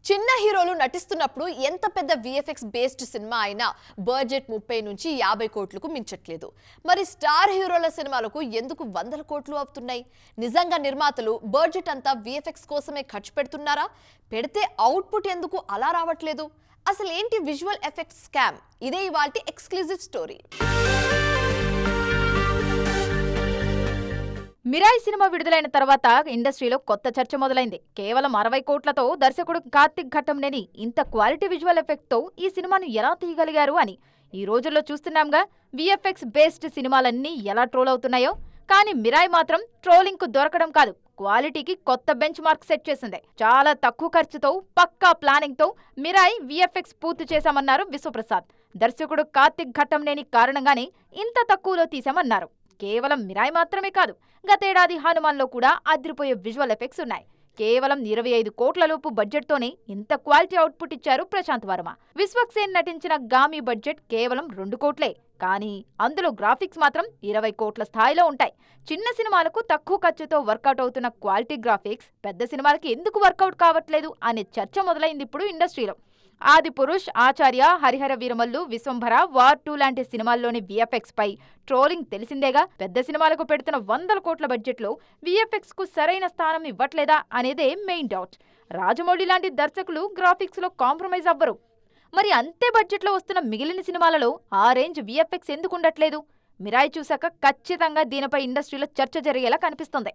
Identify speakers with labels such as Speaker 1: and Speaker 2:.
Speaker 1: చిన్న హీరోలు నటిస్తున్నప్పుడు ఎంత పెద్ద విఎఫ్ఎక్స్ బేస్డ్ సినిమా అయినా బడ్జెట్ 30 నుంచి 50 కోట్లకు మించట్లేదు. మరి స్టార్ హీరోల సినిమాలకు ఎందుకు వందల కోట్లు అవుతున్నాయి? నిజంగా నిర్మాతలు బడ్జెట్ అంతా విఎఫ్ఎక్స్ కోసమే ఖర్చు పెడుతున్నారా? పెడితే అవుట్పుట్ ఎందుకు అలా రావట్లేదు? అసలు ఏంటి విజువల్ ఎఫెక్ట్స్ స్కామ్? ఇదే ఇవాల్టి ఎక్స్క్లూజివ్ స్టోరీ.
Speaker 2: మిరాయి సినిమా విడుదలైన తర్వాత ఇండస్ట్రీలో కొత్త చర్చ మొదలైంది. కేవలం 60 కోట్లతో దర్శకుడు కార్తిక్ ఘట్టంనేని ఇంత క్వాలిటీ విజువల్ ఎఫెక్ట్ తో ఈ సినిమాను ఎలా తీయగలిగారు అని ఈ రోజుల్లో చూస్తున్నాంగా. విఎఫ్ఎక్స్ బేస్డ్ సినిమాలన్నీ ఎలా ట్రోల్ అవుతున్నాయో, కానీ మిరాయి మాత్రం ట్రోలింగ్ కు దొరకడం కాదు, క్వాలిటీకి కొత్త బెంచ్ మార్క్ సెట్ చేసింది. చాలా తక్కువ ఖర్చుతో పక్కా ప్లానింగ్ తో మిరాయి విఎఫ్ఎక్స్ పూర్తి చేశామన్నారు విశ్వప్రసాద్. దర్శకుడు కార్తిక్ ఘట్టంనేని కారణంగానే ఇంత తక్కువలో తీశామన్నారు. కేవలం మిరాయి మాత్రమే కాదు, గతేడాది హనుమాన్లో కూడా అదిరిపోయే విజువల్ ఎఫెక్ట్స్ ఉన్నాయి. కేవలం 25 కోట్ల లోపు బడ్జెట్ తోనే ఇంత క్వాలిటీ అవుట్పుట్ ఇచ్చారు ప్రశాంత్ వర్మ. విశ్వక్సేన్ నటించిన గామి బడ్జెట్ కేవలం 2 కోట్లే, కానీ అందులో గ్రాఫిక్స్ మాత్రం 20 కోట్ల స్థాయిలో ఉంటాయి. చిన్న సినిమాలకు తక్కువ ఖర్చుతో వర్కౌట్ అవుతున్న క్వాలిటీ గ్రాఫిక్స్ పెద్ద సినిమాలకి ఎందుకు వర్కౌట్ కావట్లేదు అనే చర్చ మొదలైంది ఇప్పుడు ఇండస్ట్రీలో. ఆది పురుష్, ఆచార్య, హరిహర వీరమల్లు, విశ్వంభర, వార్ 2 లాంటి సినిమాల్లోని విఎఫ్ఎక్స్ పై ట్రోలింగ్ తెలిసిందేగా. పెద్ద సినిమాలకు పెడుతున్న 100 కోట్ల బడ్జెట్లో విఎఫ్ఎక్స్ కు సరైన స్థానం ఇవ్వట్లేదా అనేదే మెయిన్ డౌట్. రాజమౌళి లాంటి దర్శకులు గ్రాఫిక్స్ లో కాంప్రమైజ్ అవ్వరు. మరి అంతే బడ్జెట్లో వస్తున్న మిగిలిన సినిమాలలో ఆ రేంజ్ విఎఫ్ఎక్స్ ఎందుకు ఉండట్లేదు? మిరాయి చూశాక ఖచ్చితంగా దీనిపై ఇండస్ట్రీలో చర్చ జరిగేలా కనిపిస్తుంది.